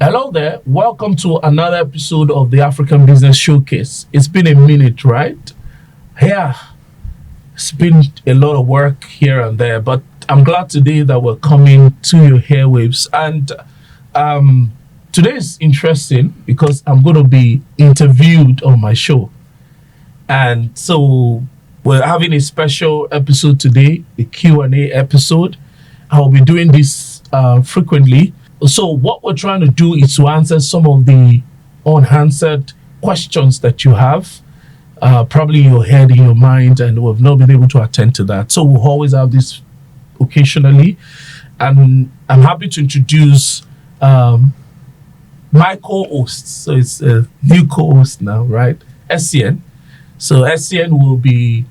Hello there. Welcome to another episode of the African Business Showcase. It's been a minute, right? Yeah, it's been a lot of work here and there, but I'm glad today that we're coming to your airwaves. And today is interesting because I'm going to be interviewed on my show. And so we're having a special episode today, a Q&A episode. I'll be doing this frequently. So what we're trying to do is to answer some of the unanswered questions that you have, probably in your head, in your mind, and we've not been able to attend to that. So we'll always have this occasionally. And I'm happy to introduce my co-host. So it's a new co-host now, right? SCN. So SCN will be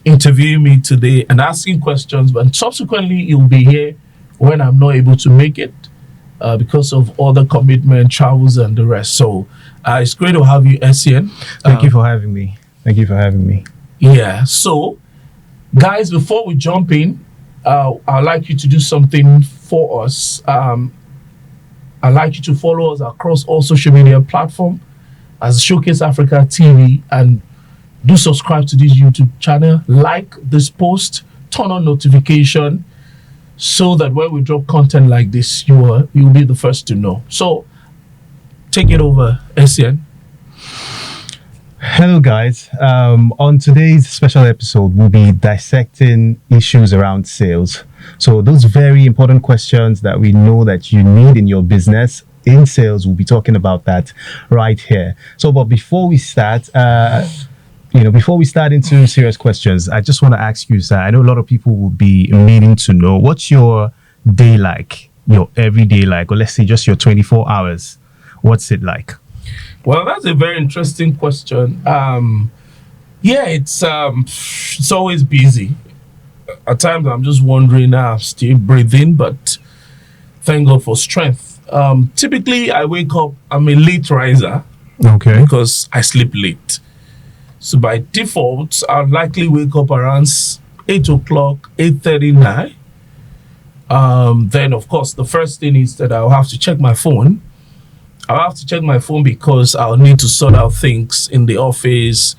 interviewing me today and asking questions, but subsequently he'll be here when I'm not able to make it. Because of other commitment, travels, and the rest. So it's great to have you, SCN. Thank you for having me. Yeah. So, guys, before we jump in, I'd like you to do something for us. I'd like you to follow us across all social media platforms as Showcase Africa TV, and do subscribe to this YouTube channel. Like this post, turn on notification, so that when we drop content like this, you'll be the first to know. So, take it over, SCN. Hello, guys. On today's special episode, we'll be dissecting issues around sales. So those very important questions that we know that you need in your business, in sales, we'll be talking about that right here. So, but before we start, before we start into serious questions, I just want to ask you, sir, I know a lot of people will be needing to know, what's your day like, your everyday like, or let's say just your 24 hours. What's it like? Well, that's a very interesting question. It's always busy. At times, I'm just wondering, I'm still breathing, but thank God for strength. Typically, I wake up, I'm a late riser. Okay. Because I sleep late. So by default, I'll likely wake up around 8 o'clock, 8:39. Then, of course, the first thing is that I'll have to check my phone. I'll have to check my phone because I'll need to sort out things in the office,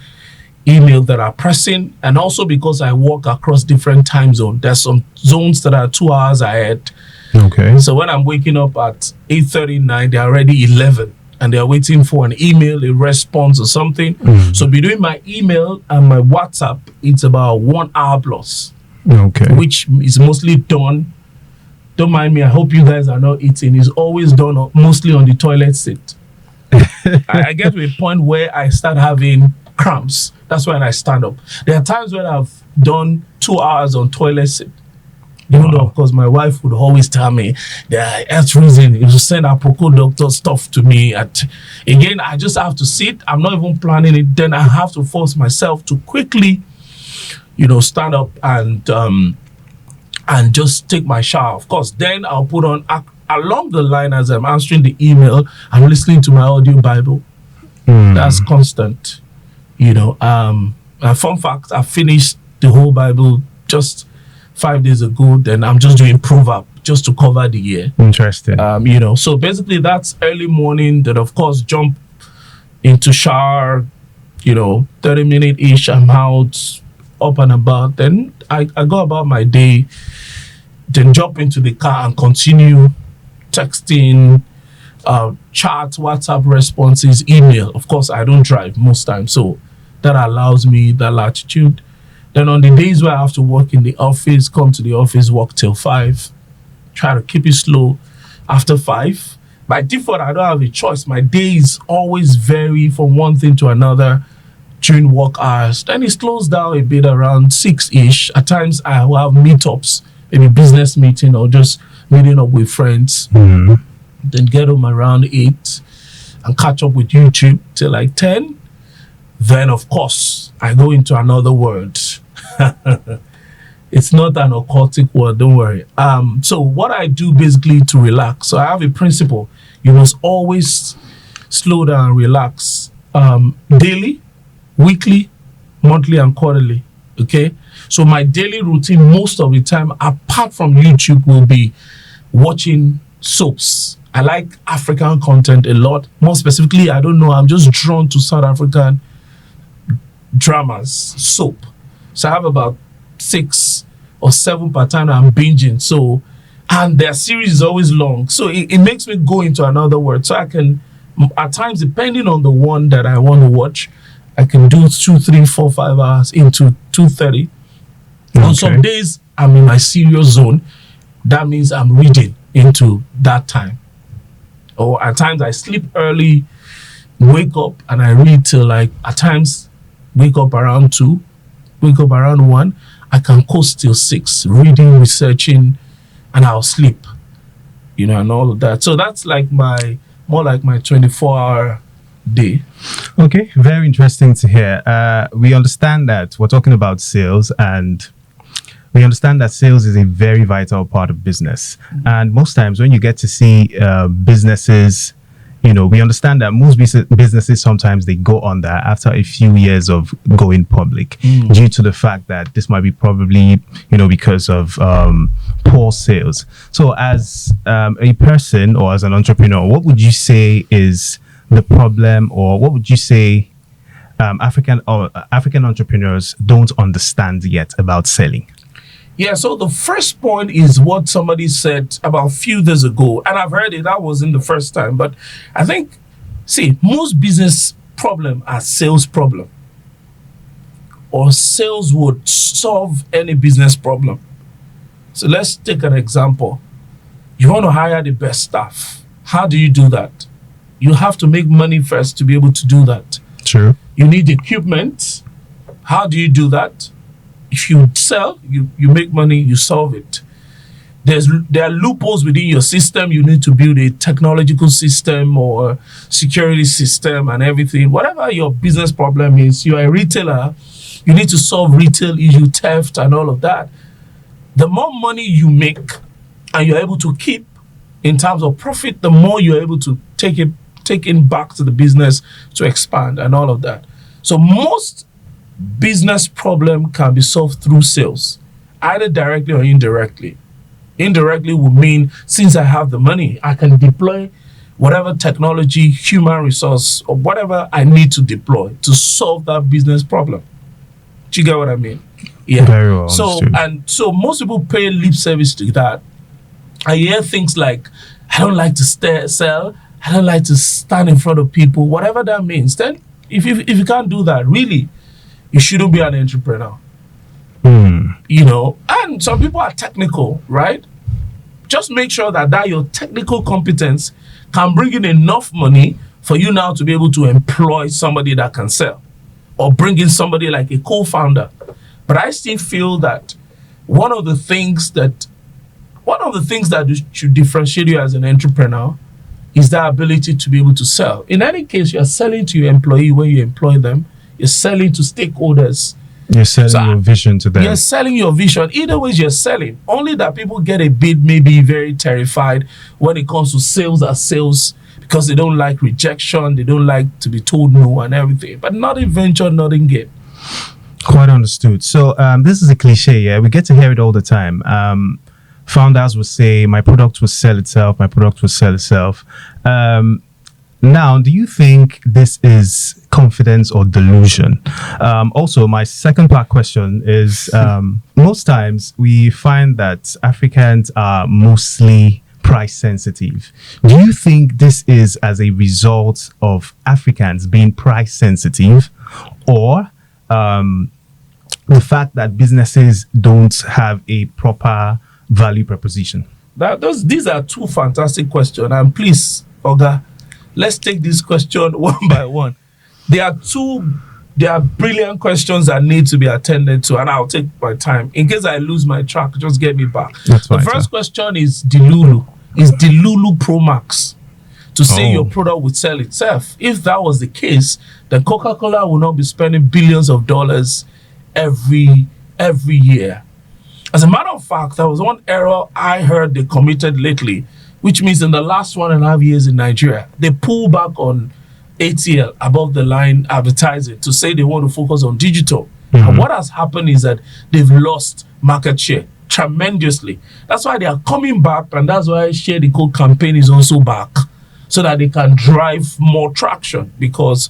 email that are pressing, and also because I work across different time zones. There's some zones that are 2 hours ahead. Okay. So when I'm waking up at 8:39, they're already 11. And they're waiting for an email, a response or something. So between my email and my WhatsApp, it's about 1 hour plus. Okay. Which is mostly done. Don't mind me, I hope you guys are not eating. It's always done mostly on the toilet seat. I get to a point where I start having cramps. That's when I stand up. There are times when I've done 2 hours on toilet seat. Even though, of course, my wife would always tell me the health reason is to send Apoko doctor stuff to me. Again, I just have to sit. I'm not even planning it. Then I have to force myself to quickly, stand up and just take my shower. Of course, then I'll put on, along the line as I'm answering the email, I'm listening to my audio Bible. That's constant. A fun fact, I finished the whole Bible just 5 days ago. Then I'm just doing proverb just to cover the year. Interesting. So basically that's early morning. Then of course jump into shower, 30-minute ish. I'm out, up and about. Then I go about my day. Then jump into the car and continue texting, chat, WhatsApp responses, email. Of course I don't drive most times, so that allows me that latitude. Then on the days where I have to work in the office, come to the office, work till 5, try to keep it slow after 5. By default, I don't have a choice. My days always vary from one thing to another during work hours. Then it slows down a bit around 6-ish. At times, I will have meetups, maybe business meeting or just meeting up with friends. Then get home around 8 and catch up with YouTube till like 10. Then, of course, I go into another world. It's not an occultic word, don't worry. So what I do basically to relax, so I have a principle. You must always slow down and relax. Daily, weekly, monthly, and quarterly. Okay? So my daily routine most of the time, apart from YouTube, will be watching soaps. I like African content a lot. More specifically, I don't know, I'm just drawn to South African dramas, soap. So I have about 6 or 7 per time I'm binging. So, and their series is always long. So it makes me go into another world. So I can, at times, depending on the one that I want to watch, I can do 2, 3, 4, 5 hours into 2:30. Okay. On some days, I'm in my serious zone. That means I'm reading into that time. Or at times I sleep early, wake up, and I read till like, at times, wake up around 2, wake up around 1. I can coast till 6, reading, researching, and I'll sleep. You know, and all of that. So that's like more like my 24-hour day. Okay, very interesting to hear. We understand that we're talking about sales, and we understand that sales is a very vital part of business. And most times when you get to see businesses, you know, we understand that most businesses, sometimes they go under after a few years of going public due to the fact that this might be probably, you know, because of poor sales. So as a person or as an entrepreneur, what would you say is the problem, or what would you say African entrepreneurs don't understand yet about selling? Yeah, so the first point is what somebody said about a few days ago, and I've heard it, that wasn't the first time, but I think, see, most business problem are sales problem, or sales would solve any business problem. So let's take an example. You want to hire the best staff. How do you do that? You have to make money first to be able to do that. True. You need equipment. How do you do that? If you sell, you make money, you solve it. There are loopholes within your system. You need to build a technological system or security system and everything. Whatever your business problem is, you're a retailer, you need to solve retail issue, theft, and all of that. The more money you make and you're able to keep in terms of profit, the more you're able to take it back to the business to expand and all of that. So most business problem can be solved through sales, either directly or indirectly. Indirectly would mean, since I have the money, I can deploy whatever technology, human resource, or whatever I need to deploy to solve that business problem. Do you get what I mean? Yeah. Very well understood. So most people pay lip service to that. I hear things like, I don't like to sell, I don't like to stand in front of people, whatever that means. Then if you can't do that, really, you shouldn't be an entrepreneur. You know, and some people are technical, right? Just make sure that your technical competence can bring in enough money for you now to be able to employ somebody that can sell, or bring in somebody like a co-founder. But I still feel that one of the things that should differentiate you as an entrepreneur is the ability to be able to sell. In any case, you're selling to your employee when you employ them. You're selling to stakeholders. You're selling your vision to them. You're selling your vision. Either way, you're selling. Only that people get a bit maybe very terrified when it comes to sales as sales, because they don't like rejection. They don't like to be told no and everything. But nothing venture, nothing gain. Quite understood. So this is a cliche, yeah? We get to hear it all the time. Founders will say, my product will sell itself, my product will sell itself. Now, do you think this is confidence or delusion? Also, my second part question is, most times we find that Africans are mostly price sensitive. Do you think this is as a result of Africans being price sensitive, or the fact that businesses don't have a proper value proposition? These are two fantastic questions, and please, Oga, let's take this question one by one. There are brilliant questions that need to be attended to, and I'll take my time. In case I lose my track, just get me back. That's the fine, first sir. question is Delulu. Is Delulu Pro Max to say your product would sell itself? If that was the case, then Coca-Cola will not be spending billions of dollars every year. As a matter of fact, there was one error I heard they committed lately, which means in the last 1.5 years in Nigeria, they pulled back on ATL, above the line advertising, to say they want to focus on digital. And what has happened is that they've lost market share tremendously. That's why they are coming back, and that's why Share the Code campaign is also back, so that they can drive more traction. Because,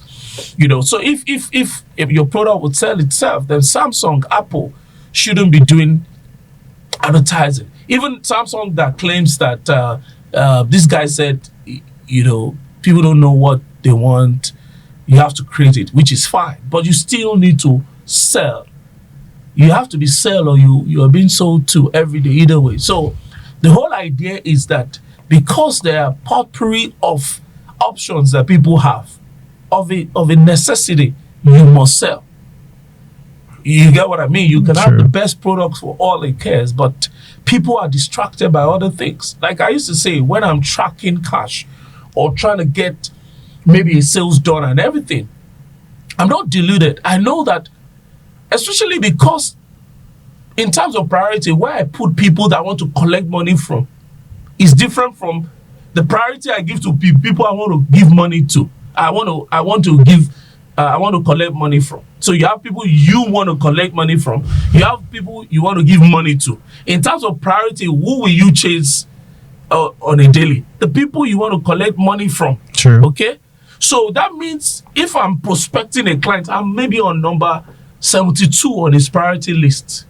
so if your product would sell itself, then Samsung, Apple shouldn't be doing advertising. Even Samsung that claims that this guy said, people don't know what they want, you have to create it, which is fine, but you still need to sell. You have to be sell, or you are being sold to every day, either way. So the whole idea is that because there are potpourri of options that people have, of a necessity, you must sell. You get what I mean? You can have the best products for all it cares, but people are distracted by other things. Like I used to say, when I'm tracking cash or trying to get maybe a sales done and everything, I'm not deluded. I know that, especially because in terms of priority, where I put people that I want to collect money from is different from the priority I give to people I want to give money to. I want to collect money from. So you have people you want to collect money from. You have people you want to give money to. In terms of priority, who will you chase on a daily? The people you want to collect money from. True. Okay? So that means if I'm prospecting a client, I'm maybe on number 72 on his priority list.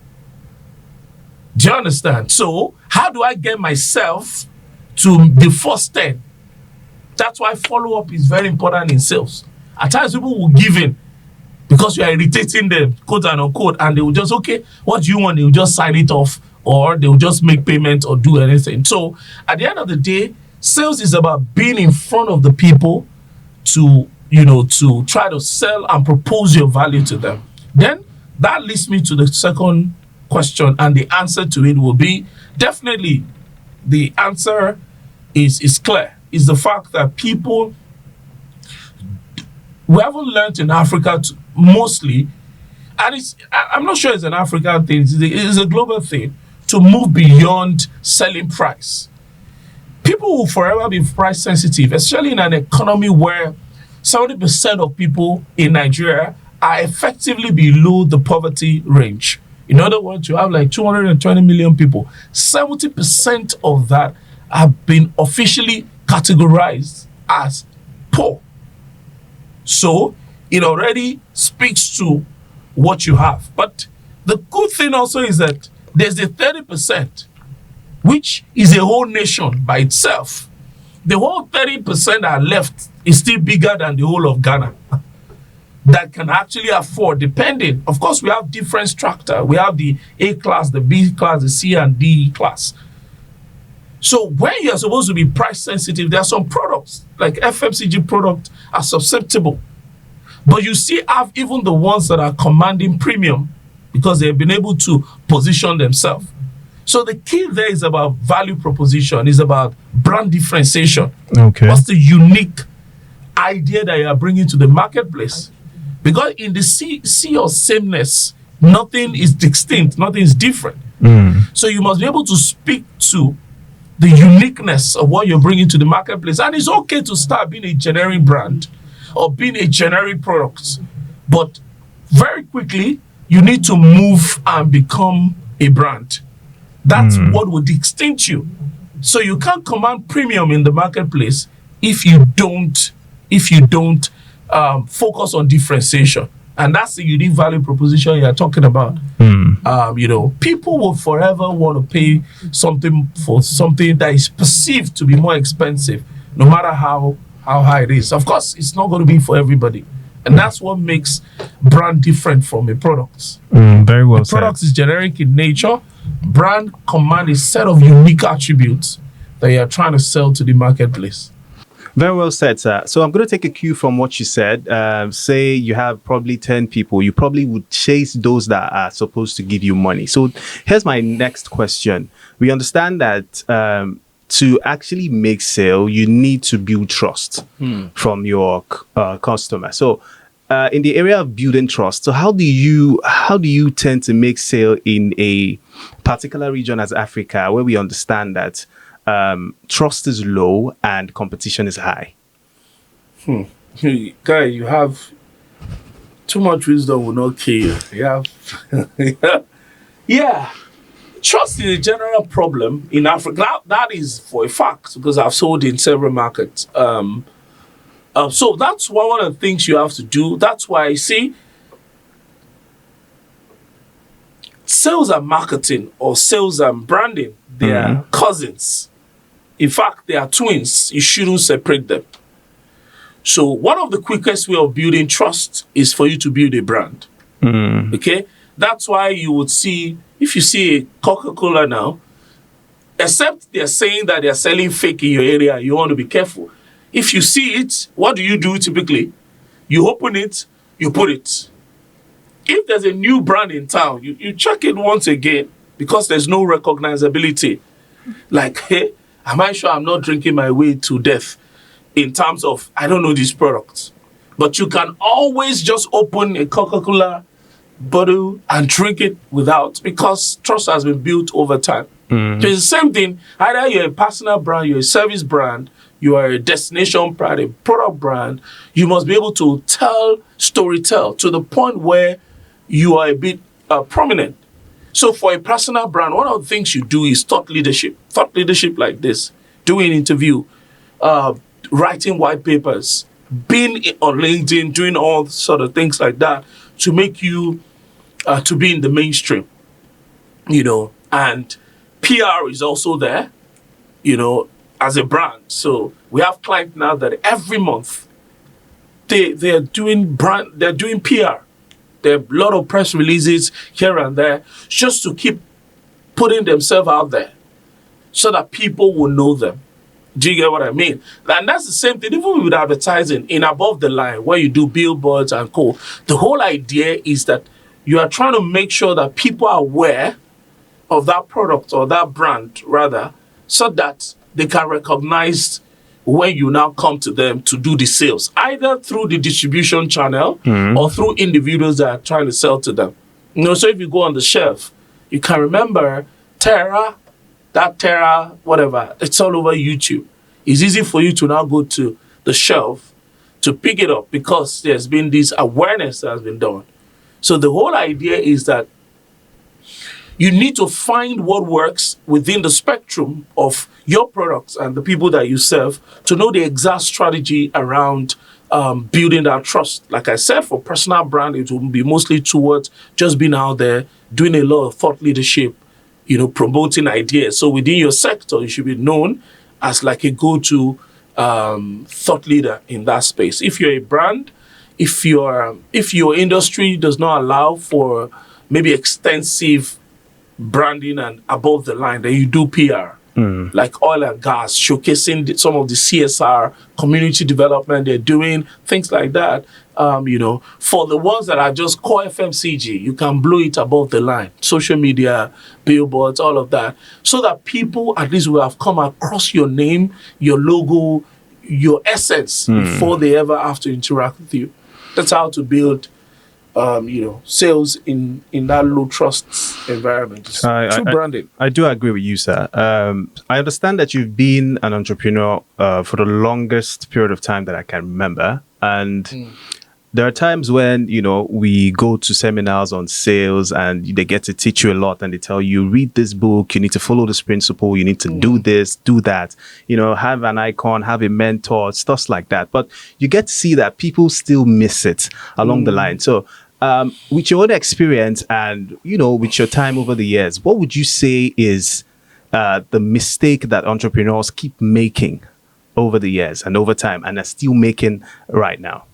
Do you understand? So how do I get myself to the first 10? That's why follow-up is very important in sales. At times people will give in because you are irritating them, quote and unquote, and they will just, okay, what do you want? They will just sign it off, or they will just make payment or do anything. So at the end of the day, sales is about being in front of the people to try to sell and propose your value to them. Then that leads me to the second question, and the answer to it will be definitely, the answer is clear. Is the fact that people, we haven't learned in Africa mostly, and I'm not sure it's an African thing, it's a global thing, to move beyond selling price. People will forever be price sensitive, especially in an economy where 70% of people in Nigeria are effectively below the poverty range. In other words, you have like 220 million people. 70% of that have been officially categorized as poor. So it already speaks to what you have. But the good thing also is that there's the 30%, which is a whole nation by itself. The whole 30% that are left is still bigger than the whole of Ghana, that can actually afford, depending. Of course, we have different structure. We have the A class, the B class, the C and D class. So when you're supposed to be price sensitive, there are some products, like FMCG products, are susceptible. But you still have even the ones that are commanding premium because they've been able to position themselves. So the key there is about value proposition, is about brand differentiation. Okay. What's the unique idea that you are bringing to the marketplace? Because in the sea of sameness, nothing is distinct, nothing is different. So you must be able to speak to the uniqueness of what you're bringing to the marketplace. And it's okay to start being a generic brand or being a generic product. But very quickly, you need to move and become a brand. That's what would distinct you. So you can't command premium in the marketplace if you don't focus on differentiation. And that's the unique value proposition you're talking about. People will forever want to pay something for something that is perceived to be more expensive, no matter how high it is. Of course, it's not going to be for everybody. And that's what makes brand different from a product. Very well said. Product is generic in nature. Brand command a set of unique attributes that you're trying to sell to the marketplace. Very well said, sir. So I'm going to take a cue from what you said. Say you have probably 10 people. You probably would chase those that are supposed to give you money. So here's my next question. We understand that to actually make sale, you need to build trust from your customer. So in the area of building trust, so how do you tend to make sale in a particular region as Africa, where we understand that trust is low and competition is high? Guy, you have too much wisdom will not kill you. You have, yeah. Trust is a general problem in Africa. That is for a fact because I've sold in several markets. So that's one of the things you have to do. That's why I see sales and marketing or sales and branding, they are cousins. In fact, they are twins. You shouldn't separate them. So one of the quickest way of building trust is for you to build a brand. Okay? That's why you would see, if you see a Coca-Cola now, except they're saying that they're selling fake in your area, you want to be careful. If you see it, what do you do typically? You open it, you put it. If there's a new brand in town, you check it once again because there's no recognizability. Like, hey, am I sure I'm not drinking my way to death in terms of, I don't know these products. But you can always just open a Coca-Cola bottle and drink it without, because trust has been built over time. So it's the same thing. Either you're a personal brand, you're a service brand, you are a destination brand, a product brand, you must be able to storytell to the point where you are a bit prominent. So for a personal brand, one of the things you do is thought leadership. Thought leadership like this, doing interview, writing white papers, being on LinkedIn, doing all sort of things like that to make you to be in the mainstream, and PR is also there, as a brand. So we have clients now that every month they're doing PR. There are a lot of press releases here and there just to keep putting themselves out there so that people will know them. Do you get what I mean? And that's the same thing, even with advertising in above the line, where you do billboards and co. The whole idea is that you are trying to make sure that people are aware of that product or that brand, rather, so that they can recognize when you now come to them to do the sales, either through the distribution channel or through individuals that are trying to sell to them. So if you go on the shelf, you can remember Terra, whatever, it's all over YouTube. It's easy for you to now go to the shelf to pick it up because there's been this awareness that has been done. So the whole idea is that you need to find what works within the spectrum of your products and the people that you serve to know the exact strategy around building that trust. Like I said, for personal brand, it will be mostly towards just being out there, doing a lot of thought leadership, promoting ideas. So within your sector, you should be known as like a go-to thought leader in that space. If you're a brand, if your industry does not allow for maybe extensive branding and above the line, then you do PR, like oil and gas, showcasing some of the CSR, community development they're doing, things like that. For the ones that are just core FMCG, you can blow it above the line, social media, billboards, all of that, so that people at least will have come across your name, your logo, your essence before they ever have to interact with you. That's how to build sales in that low trust environment. Through branding. I do agree with you, sir. I understand that you've been an entrepreneur for the longest period of time that I can remember. And there are times when, we go to seminars on sales and they get to teach you a lot and they tell you, read this book, you need to follow this principle, you need to do this, do that, have an icon, have a mentor, stuff like that. But you get to see that people still miss it along the line. So with your own experience and, with your time over the years, what would you say is the mistake that entrepreneurs keep making over the years and over time and are still making right now?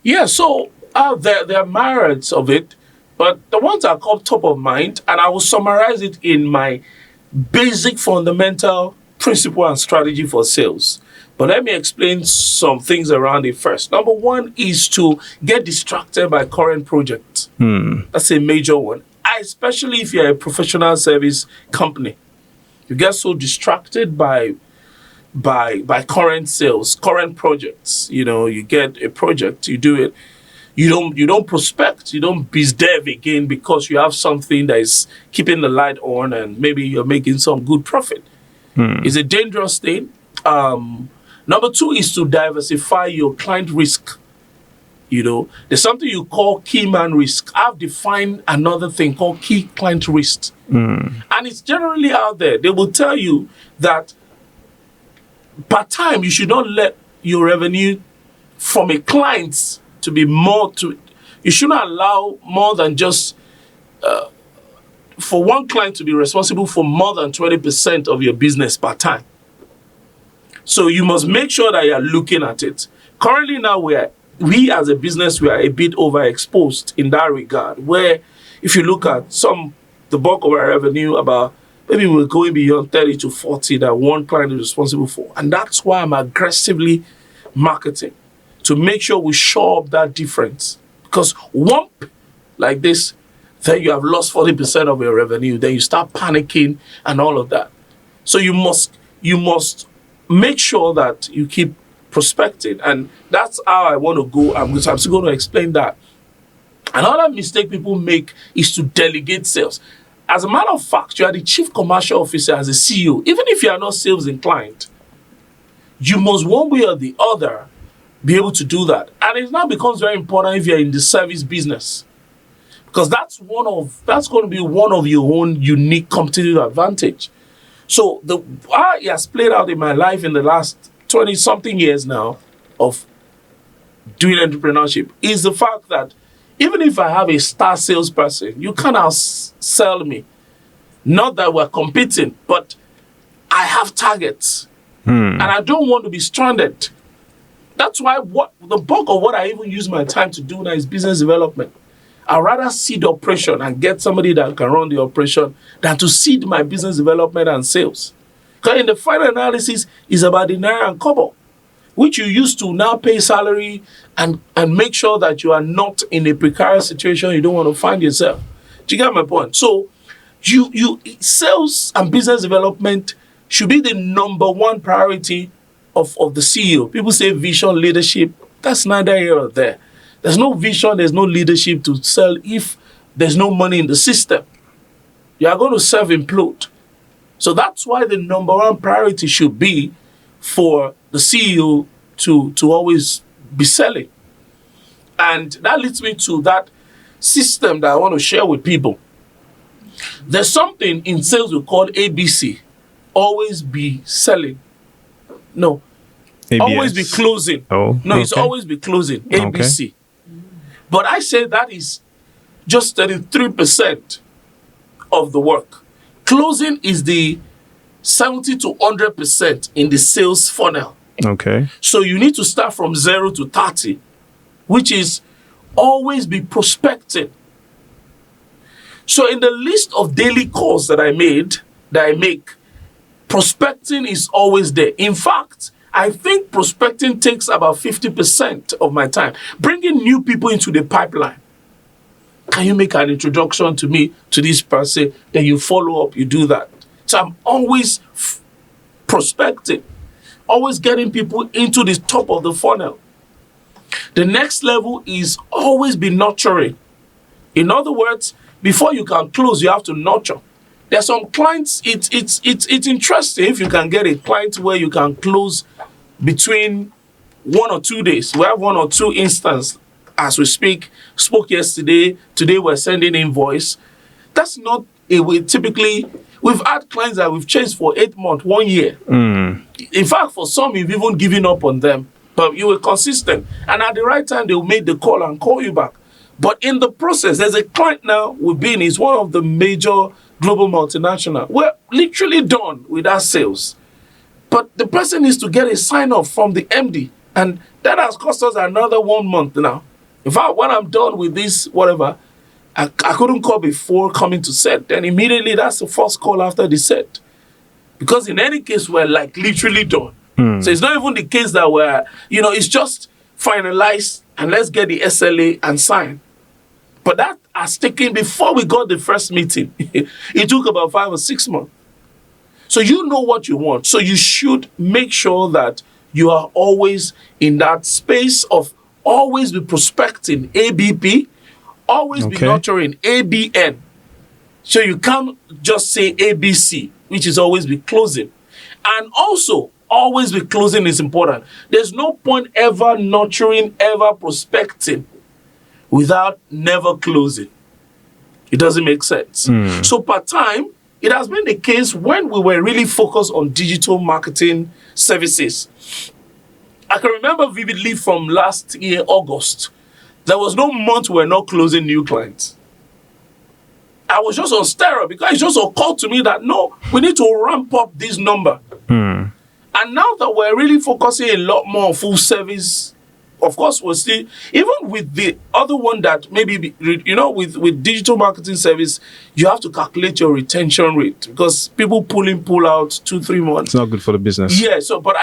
Yeah, so there are myriads of it, but the ones that come top of mind, and I will summarize it in my basic fundamental principle and strategy for sales. But let me explain some things around it first. Number one is to get distracted by current projects. That's a major one, especially if you're a professional service company. You get so distracted by current sales, current projects. You get a project, you do it. You don't prospect, you don't biz dev again because you have something that is keeping the light on and maybe you're making some good profit. It's a dangerous thing. Number two is to diversify your client risk. There's something you call key man risk. I've defined another thing called key client risk. And it's generally out there. They will tell you that per time, you should not let your revenue from a client to be you shouldn't allow more than just, for one client to be responsible for more than 20% of your business per time. So you must make sure that you are looking at it. Currently now, we as a business, we are a bit overexposed in that regard, where if you look at the bulk of our revenue, about maybe we're going beyond 30 to 40 that one client is responsible for. And that's why I'm aggressively marketing, to make sure we show up that difference. Because one like this, then you have lost 40% of your revenue, then you start panicking and all of that. So you must make sure that you keep prospecting. And that's how I want to go. I'm still going to explain that. Another mistake people make is to delegate sales. As a matter of fact, you are the chief commercial officer as a CEO. Even if you are not sales inclined, you must one way or the other be able to do that. And it now becomes very important if you're in the service business, because that's going to be one of your own unique competitive advantage. So how it has played out in my life in the last 20-something years now of doing entrepreneurship is the fact that even if I have a star salesperson, you cannot sell me. Not that we're competing, but I have targets. And I don't want to be stranded. That's why the bulk of what I even use my time to do now is business development. I'd rather seed operation and get somebody that can run the operation than to seed my business development and sales. Because in the final analysis, it's about the naira and kobo, which you use to now pay salary and make sure that you are not in a precarious situation you don't want to find yourself. Do you get my point? So sales and business development should be the number one priority of the CEO. People say vision, leadership. That's neither here or there. There's no vision, there's no leadership to sell if there's no money in the system. You are going to self-implode. So that's why the number one priority should be for the CEO to always be selling. And that leads me to that system that I want to share with people. There's something in sales we call ABC. Always be selling. No. ABS. Always be closing. Oh, no, okay. It's always be closing. ABC. Okay. But I say that is just 33% of the work. Closing is the 70 to 100% in the sales funnel. Okay. So you need to start from 0 to 30, which is always be prospecting. So in the list of daily calls that I make, prospecting is always there. In fact, I think prospecting takes about 50% of my time. Bringing new people into the pipeline. Can you make an introduction to me, to this person? Then you follow up, you do that. So I'm always prospecting, always getting people into the top of the funnel. The next level is always be nurturing. In other words, before you can close, you have to nurture. There are some clients, it's interesting if you can get a client where you can close between 1 or 2 days. We have 1 or 2 instances as we spoke yesterday. Today we're sending invoice. That's not a way. Typically, we've had clients that we've chased for 8 months, 1 year. In fact, for some, you've even given up on them. But you were consistent. And at the right time, they'll make the call and call you back. But in the process, there's a client now we've been, he's one of the major global multinational. We're literally done with our sales. But the person needs to get a sign-off from the MD. And that has cost us another 1 month now. In fact, when I'm done with this, whatever, I couldn't call before coming to set. Then immediately, that's the first call after the set. Because in any case, we're like literally done. So it's not even the case that it's just finalized and let's get the SLA and sign. But that has taken, before we got the first meeting, it took about 5 or 6 months. So you know what you want. So you should make sure that you are always in that space of always be prospecting, ABP, always be nurturing, ABN. So you can't just say ABC, which is always be closing. And also, always be closing is important. There's no point ever nurturing, ever prospecting without never closing. It doesn't make sense. So part-time, it has been the case when we were really focused on digital marketing services. I can remember vividly from last year, August, there was no month we were not closing new clients. I was just on steroid because it just occurred to me that no, we need to ramp up this number. And now that we're really focusing a lot more on full service, of course, we're still, even with the other one that maybe, with digital marketing service, you have to calculate your retention rate because people pull out 2-3 months. It's not good for the business. Yeah, so, but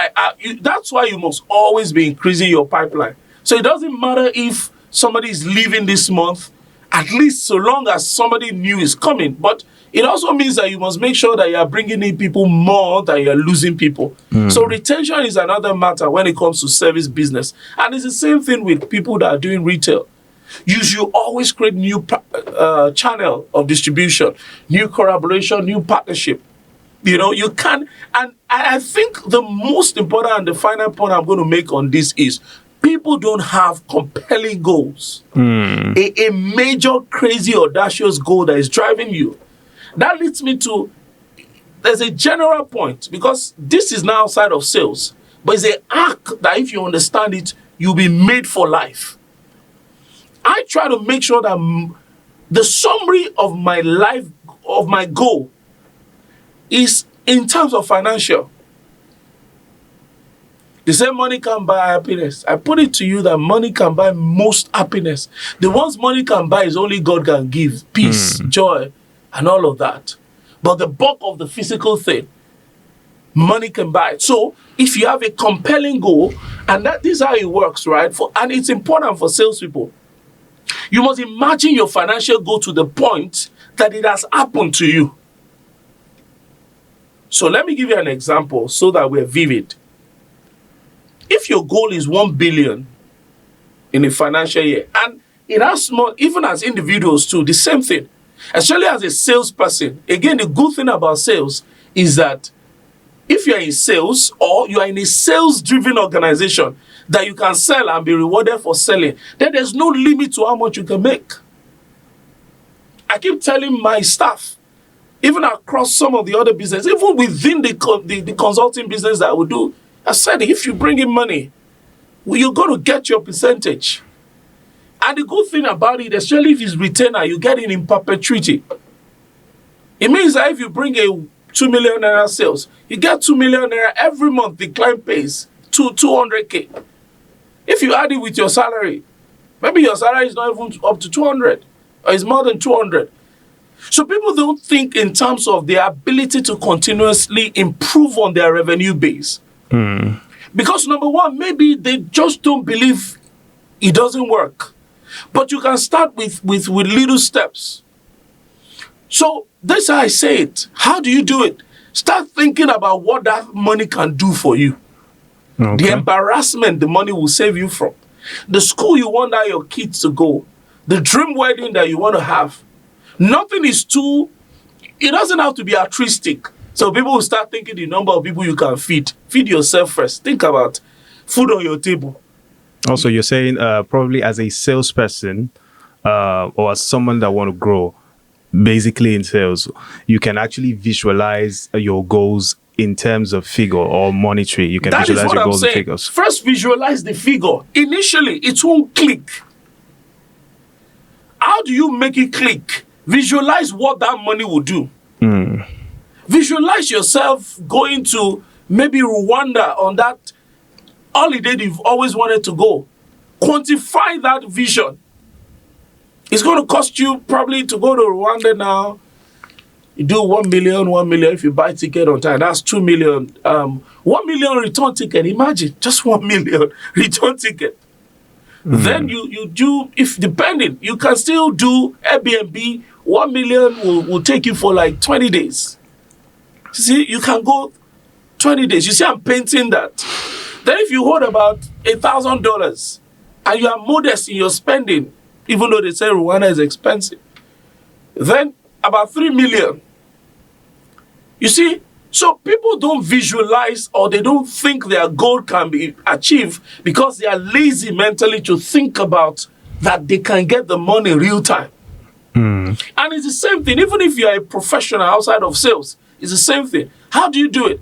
that's why you must always be increasing your pipeline. So it doesn't matter if somebody is leaving this month, at least so long as somebody new is coming. But it also means that you must make sure that you are bringing in people more than you are losing people. So retention is another matter when it comes to service business. And it's the same thing with people that are doing retail. You should always create new channel of distribution, new collaboration, new partnership. You can. And I think the most important and the final point I'm going to make on this is people don't have compelling goals. A major, crazy, audacious goal that is driving you. That leads me to, there's a general point, because this is now outside of sales, but it's an arc that if you understand it, you'll be made for life. I try to make sure that the summary of my life, of my goal, is in terms of financial. They say money can buy happiness. I put it to you that money can buy most happiness. The ones money can buy is only God can give. Peace, joy, and all of that. But the bulk of the physical thing, money can buy it. So if you have a compelling goal, and this is how it works, right? And it's important for salespeople. You must imagine your financial goal to the point that it has happened to you. So let me give you an example so that we're vivid. If your goal is 1 billion in a financial year, and it has small, even as individuals too, the same thing. Especially as a salesperson, again, the good thing about sales is that if you're in sales or you are in a sales-driven organization that you can sell and be rewarded for selling, then there's no limit to how much you can make. I keep telling my staff, even across some of the other business, even within the consulting business that I would do, I said, if you bring in money, you're going to get your percentage. And the good thing about it, especially if it's retainer, you get it in perpetuity. It means that if you bring a 2 million naira sales, you get 2 million naira every month. The client pays 200K. If you add it with your salary, maybe your salary is not even up to 200, or it's more than 200. So people don't think in terms of their ability to continuously improve on their revenue base. Because number one, maybe they just don't believe it doesn't work. But you can start with little steps. So that's how I say it. How do you do it? Start thinking about what that money can do for you. Okay. The embarrassment the money will save you from. The school you want your kids to go. The dream wedding that you want to have. Nothing is too, it doesn't have to be altruistic. So people will start thinking the number of people you can feed. Feed yourself first. Think about food on your table. Also, you're saying probably as a salesperson or as someone that want to grow, basically in sales, you can actually visualize your goals in terms of figure or monetary. You can visualize your goals and figures. First, visualize the figure. Initially, it won't click. How do you make it click? Visualize what that money will do. Visualize yourself going to maybe Rwanda on that holiday you've always wanted to go. Quantify that vision. It's going to cost you probably to go to Rwanda now. You do 1 million if you buy ticket on time. That's 2 million. 1 million return ticket. Imagine just 1 million return ticket. Then you do, if depending, you can still do Airbnb. 1 million will take you for like 20 days. See, you can go 20 days. You see, I'm painting that. Then if you hold about $1,000 and you are modest in your spending, even though they say Rwanda is expensive, then about 3 million. You see, So people don't visualize or they don't think their goal can be achieved because they are lazy mentally to think about that they can get the money real time. And it's the same thing, even if you're a professional outside of sales, it's the same thing. How do you do it?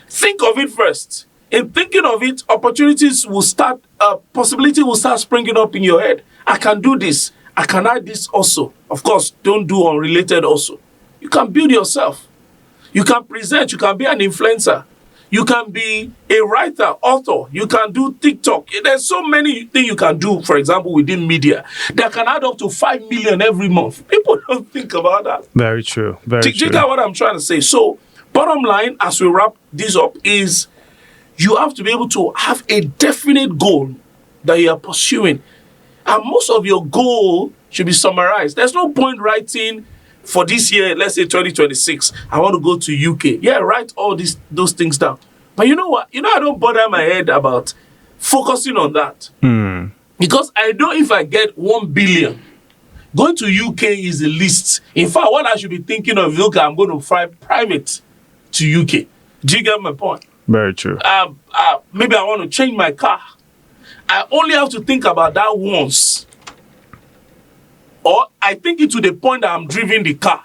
Think of it first. In thinking of it, opportunities will start, possibility will start springing up in your head. I can do this. I can add this also. Of course, don't do unrelated also. You can build yourself. You can present. You can be an influencer. You can be a writer, author. You can do TikTok. There's so many things you can do, for example, within media that can add up to 5 million every month. People don't think about that. Very true. Very Do true. you get what I'm trying to say? So, bottom line, as we wrap this up, is you have to be able to have a definite goal that you are pursuing. And most of your goal should be summarized. There's no point writing for this year, let's say 2026, I want to go to UK. Yeah, write all those things down. But you know what? I don't bother my head about focusing on that. Because I know if I get 1 billion, going to UK is the least. In fact, what I should be thinking of, look, I'm going to fly private to UK. Do you get my point? Very true. Maybe I want to change my car. I only have to think about that once. Or I think it to the point that I'm driving the car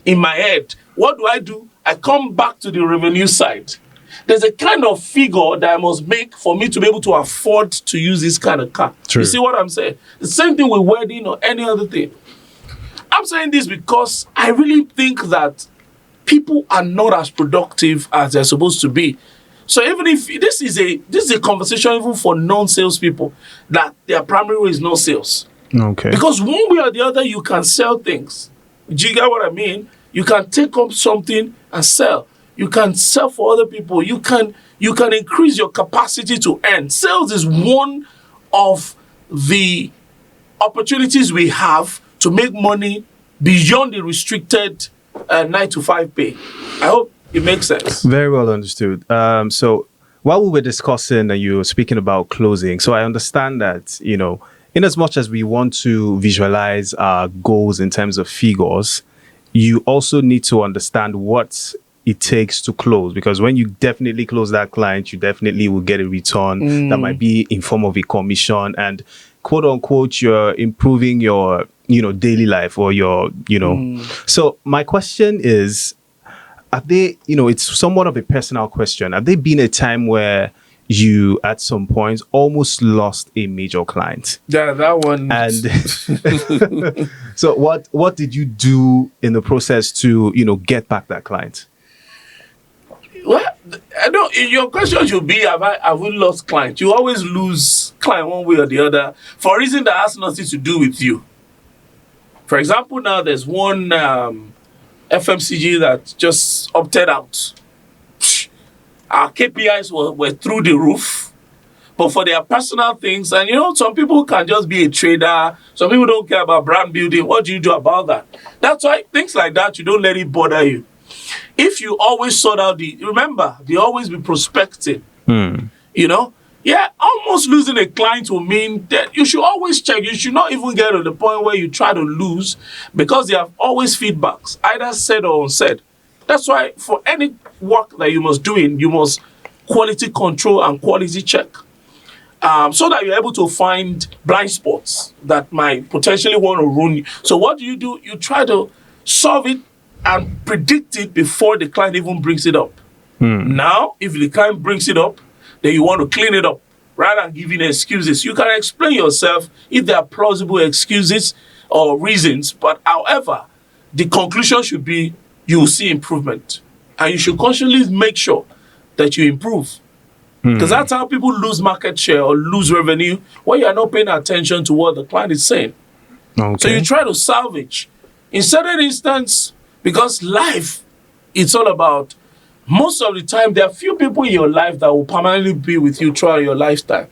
in my head. What do? I come back to the revenue side. There's a kind of figure that I must make for me to be able to afford to use this kind of car. True. You see what I'm saying? The same thing with wedding or any other thing. I'm saying this because I really think that people are not as productive as they're supposed to be. So even if this is a conversation even for non-sales people, that their primary role is not sales. Okay. Because one way or the other, you can sell things. Do you get what I mean? You can take up something and sell. You can sell for other people. You can increase your capacity to earn. Sales is one of the opportunities we have to make money beyond the restricted 9-to-5 pay. I hope it makes sense. Very well understood. So while we were discussing and you were speaking about closing, so I understand that, in as much as we want to visualize our goals in terms of figures, you also need to understand what it takes to close, because when you definitely close that client, you definitely will get a return that might be in form of a commission, and quote unquote, you're improving your, daily life or your, So my question is, have they, it's somewhat of a personal question. Have there been a time where you at some point almost lost a major client? Yeah, that one. And so what did you do in the process to, get back that client? Well, I know your question should be, have we lost client? You always lose client one way or the other for a reason that has nothing to do with you. For example, now there's one FMCG that just opted out. Our KPIs were through the roof, but for their personal things, and some people can just be a trader. Some people don't care about brand building. What do you do about that? That's why things like that, you don't let it bother you. If you always sort out remember, they always be prospecting. Yeah, almost losing a client will mean that you should always check. You should not even get to the point where you try to lose, because they have always feedbacks, either said or unsaid. That's why for any work that you must do you must quality control and quality check, so that you're able to find blind spots that might potentially want to ruin you. So what do? You try to solve it and predict it before the client even brings it up. Now, if the client brings it up, then you want to clean it up rather than giving excuses. You can explain yourself if there are plausible excuses or reasons, but however, the conclusion should be you will see improvement. And you should constantly make sure that you improve. Because that's how people lose market share or lose revenue, when you are not paying attention to what the client is saying. Okay. So you try to salvage. In certain instances, because life, it's all about, most of the time, there are few people in your life that will permanently be with you throughout your lifetime.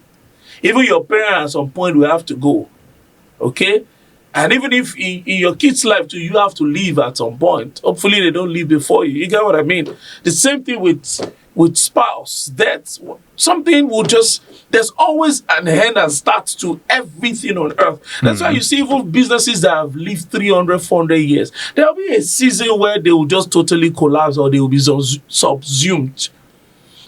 Even your parents at some point will have to go. Okay? And even if in your kid's life too, you have to leave at some point. Hopefully they don't leave before you. You get what I mean? The same thing with spouse. That something will just, there's always an end and start to everything on earth. That's why you see even businesses that have lived 300, 400 years. There'll be a season where they will just totally collapse or they will be subsumed.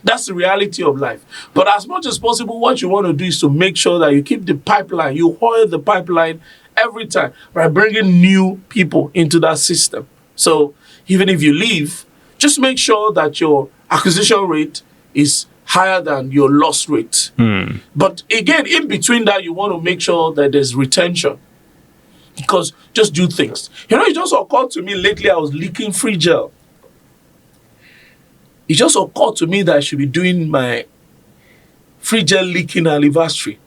That's the reality of life. But as much as possible, what you want to do is to make sure that you keep the pipeline, you oil the pipeline every time by bringing new people into that system. So even if you leave, just make sure that your acquisition rate is higher than your loss rate. But again, in between that, you want to make sure that there's retention. Because just do things. It just occurred to me lately, I was leaking free gel. It just occurred to me that I should be doing my free gel leaking anniversary.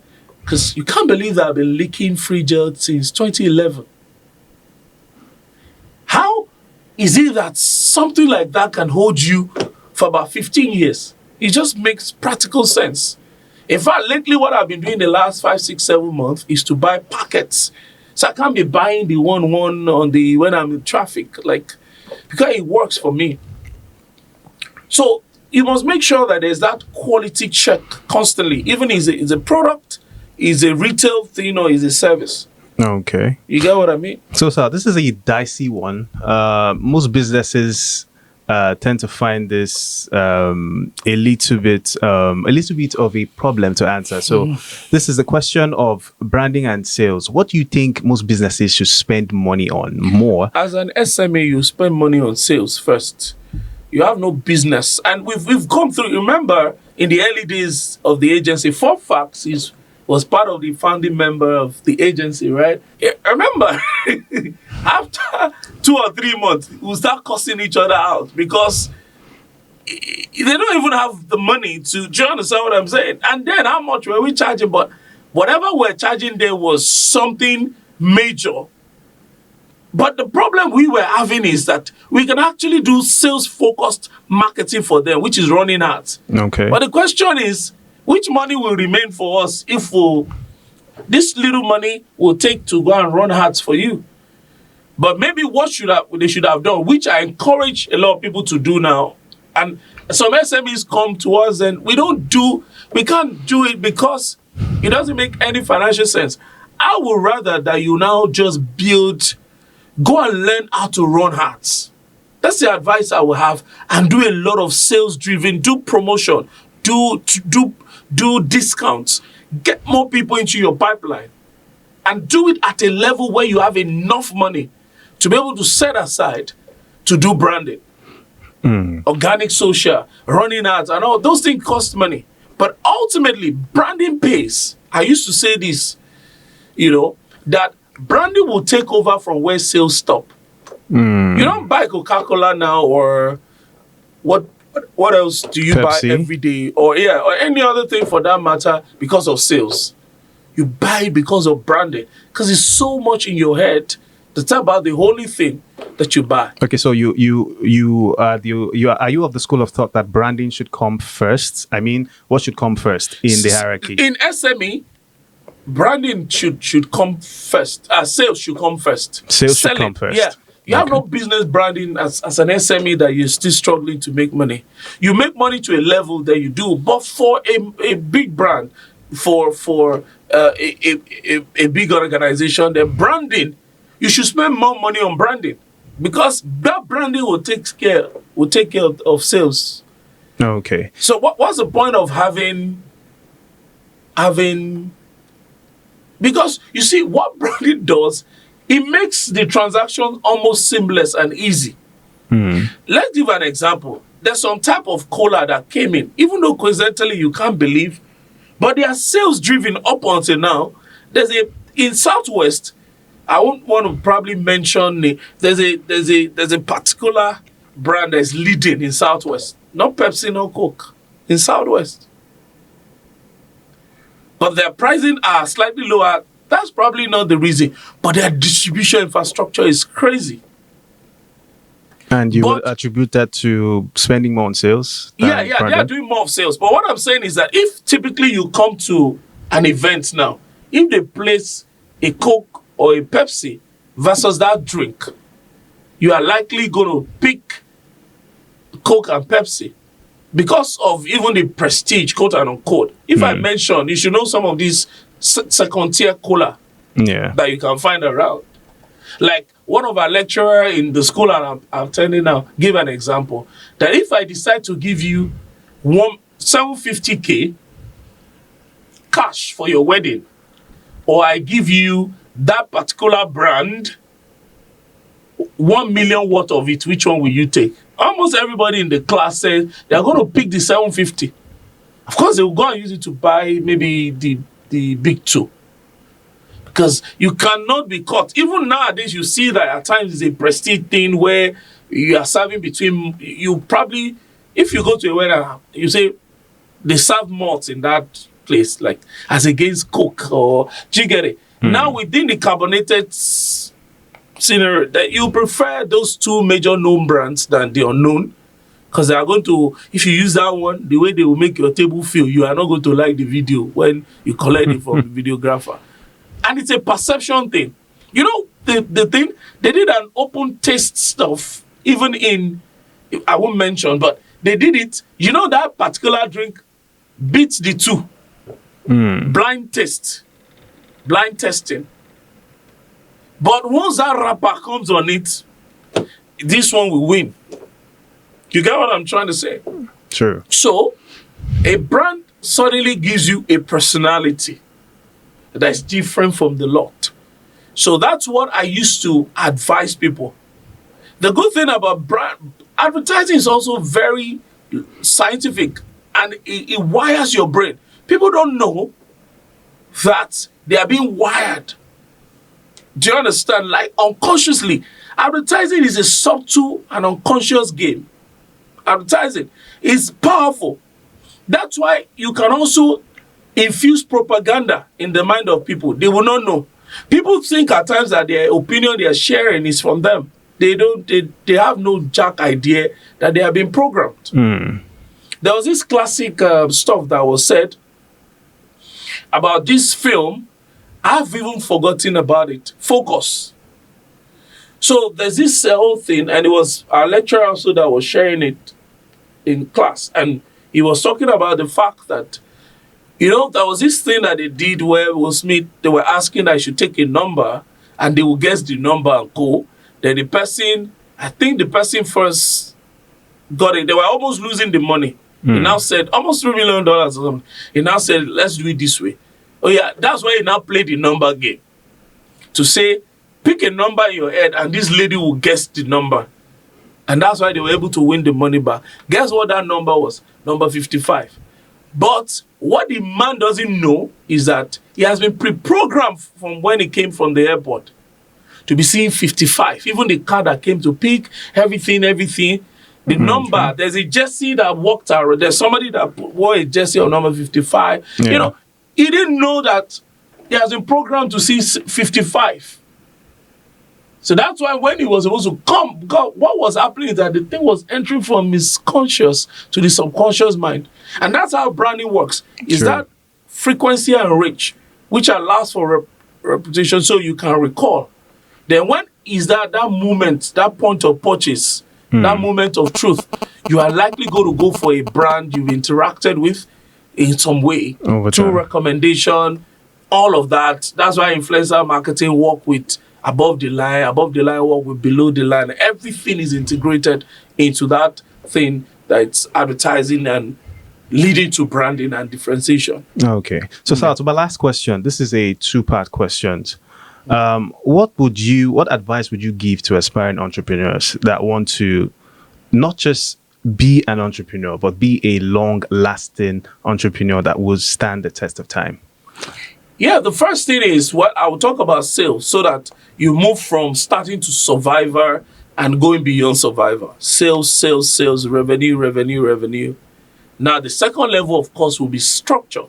Because you can't believe that I've been leaking free gel since 2011. How is it that something like that can hold you for about 15 years? It just makes practical sense. In fact, lately what I've been doing the last 5, 6, 7 months is to buy packets. So I can't be buying the one on the when I'm in traffic, because it works for me. So you must make sure that there's that quality check constantly, even is a product, is a retail thing, or is a service. Okay. You get what I mean? So, sir, this is a dicey one. Most businesses tend to find this a little bit of a problem to answer. So, this is the question of branding and sales. What do you think most businesses should spend money on more? As an SME, you spend money on sales first. You have no business. And we've come through, remember, in the early days of the agency, 4Facts was part of the founding member of the agency, right? Yeah, remember, after 2 or 3 months, we'll start cussing each other out because they don't even have the money to, do you understand what I'm saying? And then how much were we charging? But whatever we're charging there was something major. But the problem we were having is that we can actually do sales-focused marketing for them, which is running ads. Okay. But the question is, which money will remain for us if this little money will take to go and run ads for you? But maybe what they should have done, which I encourage a lot of people to do now, and some SMEs come to us and we can't do it because it doesn't make any financial sense. I would rather that you now just go and learn how to run ads. That's the advice I will have, and do a lot of sales-driven, do promotion, do discounts, get more people into your pipeline, and do it at a level where you have enough money to be able to set aside to do branding, organic social, running ads, and all those things cost money. But ultimately, branding pays. I used to say this, that branding will take over from where sales stop. You don't buy Coca-Cola now, or what else do you Pepsi. buy every day, or any other thing for that matter, because of sales. You buy it because of branding, because it's so much in your head that's about the only thing that you buy. Okay, so are you of the school of thought that branding should come first? I mean, what should come first in the hierarchy? In SME, branding should come first. Sales should come first. Sales should come first. Yeah. You have no business branding as an SME that you're still struggling to make money. You make money to a level that you do, but for a big brand, for a big organization, then branding, you should spend more money on branding, because that branding will take care of sales. Okay. So what's the point of having? Because you see what branding does. It makes the transaction almost seamless and easy. Let's give an example. There's some type of cola that came in, even though coincidentally you can't believe, but they are sales driven up until now. In Southwest, I won't want to probably mention it. There's a particular brand that's leading in Southwest. Not Pepsi, not Coke. In Southwest. But their pricing are slightly lower. That's probably not the reason, but their distribution infrastructure is crazy. And you would attribute that to spending more on sales? Yeah, they are doing more of sales. But what I'm saying is that if typically you come to an event now, if they place a Coke or a Pepsi versus that drink, you are likely going to pick Coke and Pepsi because of even the prestige, quote and unquote. If I mention, you should know some of these second tier cola that you can find around. Like one of our lecturer in the school I'm attending now, give an example that if I decide to give you 750K cash for your wedding, or I give you that particular brand 1 million worth of it, which one will you take? Almost everybody in the class says they're going to pick the 750. Of course, they will go and use it to buy maybe the big two. Because you cannot be caught. Even nowadays, you see that at times it's a prestige thing where you are serving between, you probably, if you go to a wedding, you say they serve malts in that place, like as against Coke, or do you get it? Now within the carbonated scenario, that you prefer those two major known brands than the unknown, because they are going to, if you use that one, the way they will make your table feel, you are not going to like the video when you collect it from the videographer. And it's a perception thing. You know, the thing, they did an open taste stuff, even in, I won't mention, but they did it. You know, that particular drink beats the two. Blind testing. But once that wrapper comes on it, this one will win. You get what I'm trying to say? True. So, a brand suddenly gives you a personality that's different from the lot. So that's what I used to advise people. The good thing about brand advertising is also very scientific, and it wires your brain. People don't know that they are being wired. Do you understand? Like unconsciously, advertising is a subtle and unconscious game. Advertising is powerful. That's why you can also infuse propaganda in the mind of people. They will not know. People think at times that their opinion they are sharing is from them. They have no jack idea that they have been programmed. There was this classic stuff that was said about this film. I've even forgotten about it. Focus. So there's this whole thing, and it was our lecturer also that was sharing it in class, and he was talking about the fact that, you know, there was this thing that they did where Will Smith, they were asking that I should take a number, and they will guess the number and go. Then the person, I think the person first got it. They were almost losing the money. He now said, almost $3 million or something. He now said, let's do it this way. Oh yeah, that's why he now played the number game. To say, pick a number in your head and this lady will guess the number. And that's why they were able to win the money back. Guess what that number was? Number 55. But what the man doesn't know is that he has been pre-programmed from when he came from the airport to be seeing 55. Even the car that came to pick, everything. The number, there's a jersey that walked out. There's somebody that wore a jersey on number 55. Yeah. You know, he didn't know that he has been programmed to see 55. So that's why when he was supposed to come, God, what was happening is that the thing was entering from his conscious to the subconscious mind. And that's how branding works. Is that frequency and reach, which allows for repetition so you can recall. Then when is that moment, that point of purchase, that moment of truth, you are likely going to go for a brand you've interacted with in some way, through recommendation, all of that. That's why influencer marketing work with above the line work with below the line. Everything is integrated into that thing that's advertising and leading to branding and differentiation. Okay. So, Salto, my last question. This is a two-part question. What advice would you give to aspiring entrepreneurs that want to not just be an entrepreneur, but be a long-lasting entrepreneur that will stand the test of time? Yeah, the first thing is what I will talk about sales, so that you move from starting to survivor and going beyond survivor. Sales, revenue. Now, the second level, of course, will be structure.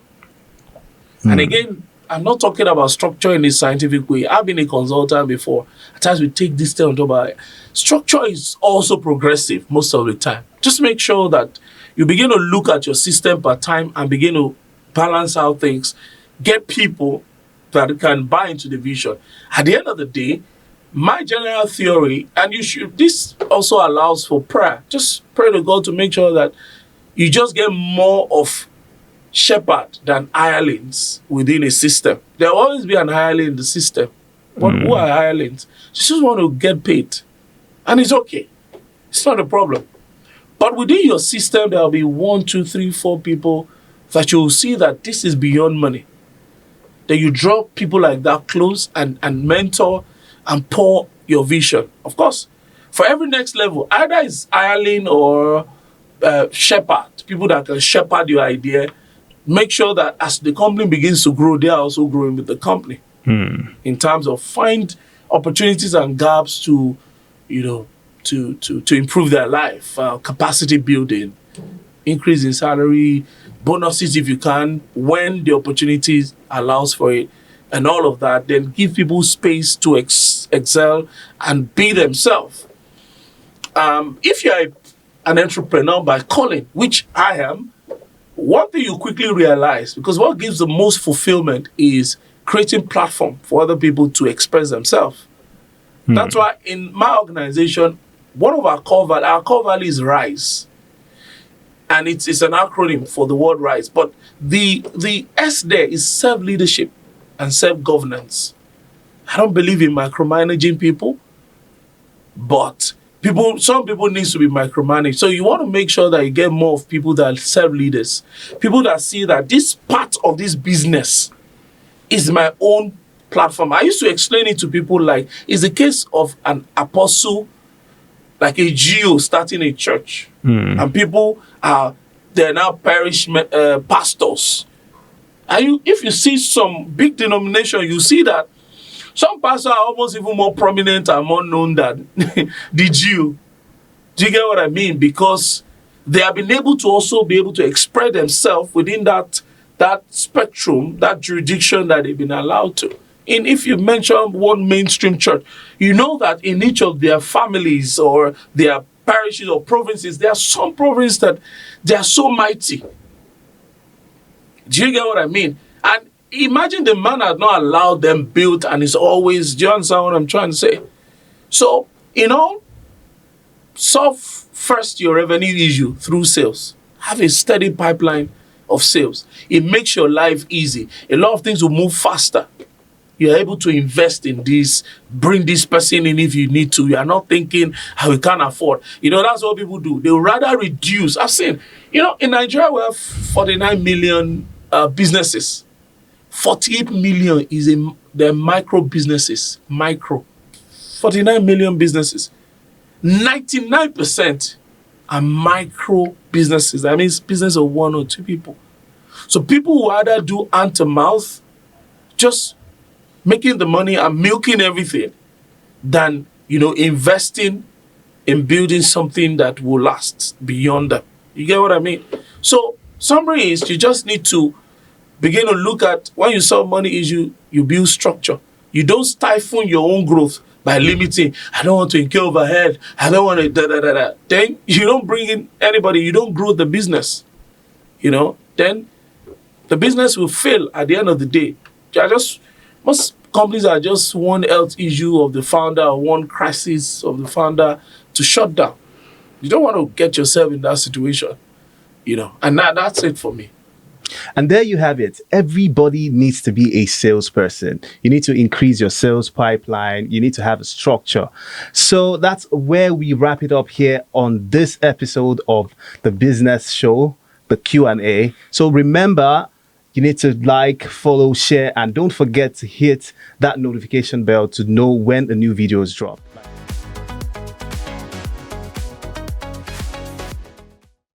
And again, I'm not talking about structure in a scientific way. I've been a consultant before. At times we take this thing on top of it. Structure is also progressive most of the time. Just make sure that you begin to look at your system per time and begin to balance out things. Get people that can buy into the vision. At the end of the day, my general theory, and this also allows for prayer. Just pray to God to make sure that you just get more of shepherd than hirelings within a system. There will always be an hireling in the system. But who are hirelings? You just want to get paid. And it's okay. It's not a problem. But within your system, there will be 1, 2, 3, 4 people that you will see that this is beyond money. Then you draw people like that close and mentor and pour your vision. Of course, for every next level, either it's hireling or shepherd, people that can shepherd your idea. Make sure that as the company begins to grow, they are also growing with the company in terms of find opportunities and gaps to, to improve their life, capacity building, increase in salary, bonuses if you can, when the opportunities allows for it, and all of that. Then give people space to excel and be themselves. If you're an entrepreneur by calling, which I am, one thing you quickly realize, because what gives the most fulfillment is creating platform for other people to express themselves. That's why in my organization, one of our core value is RISE. And it's an acronym for the word RISE. But the S there is self-leadership and self-governance. I don't believe in micromanaging people, but some people need to be micromanaged. So you want to make sure that you get more of people that are self-leaders, people that see that this part of this business is my own platform. I used to explain it to people like it's the case of an apostle, like a GO starting a church, and people they're now parish pastors. And if you see some big denomination, you see that some pastors are almost even more prominent and more known than the Jew. Do you get what I mean? Because they have been able to also be able to express themselves within that spectrum, that jurisdiction that they've been allowed to. And if you mention one mainstream church, you know that in each of their families or their parishes or provinces, there are some provinces that they are so mighty. Do you get what I mean? And imagine the man has not allowed them build and is always, do you understand what I'm trying to say? So, solve first your revenue issue through sales. Have a steady pipeline of sales. It makes your life easy. A lot of things will move faster. You're able to invest in this, bring this person in if you need to. You are not thinking how we can't afford. That's what people do. They would rather reduce. I've seen, in Nigeria, we have 49 million businesses. 48 million they're micro businesses. 49 million businesses. 99% are micro businesses. That means business of 1 or 2 people. So people who either do hand to mouth, just making the money and milking everything, than investing in building something that will last beyond them. You get what I mean? So summary is you just need to begin to look at when you solve money issue, you build structure. You don't stifle your own growth by limiting. I don't want to incur overhead. I don't want to da. Then you don't bring in anybody. You don't grow the business. Then the business will fail at the end of the day. Most companies are just one health issue of the founder or one crisis of the founder to shut down. You don't want to get yourself in that situation, and that's it for me. And there you have it. Everybody needs to be a salesperson. You need to increase your sales pipeline. You need to have a structure. So that's where we wrap it up here on this episode of the business show, the Q&A. So remember, you need to like, follow, share, and don't forget to hit that notification bell to know when a new video is dropped.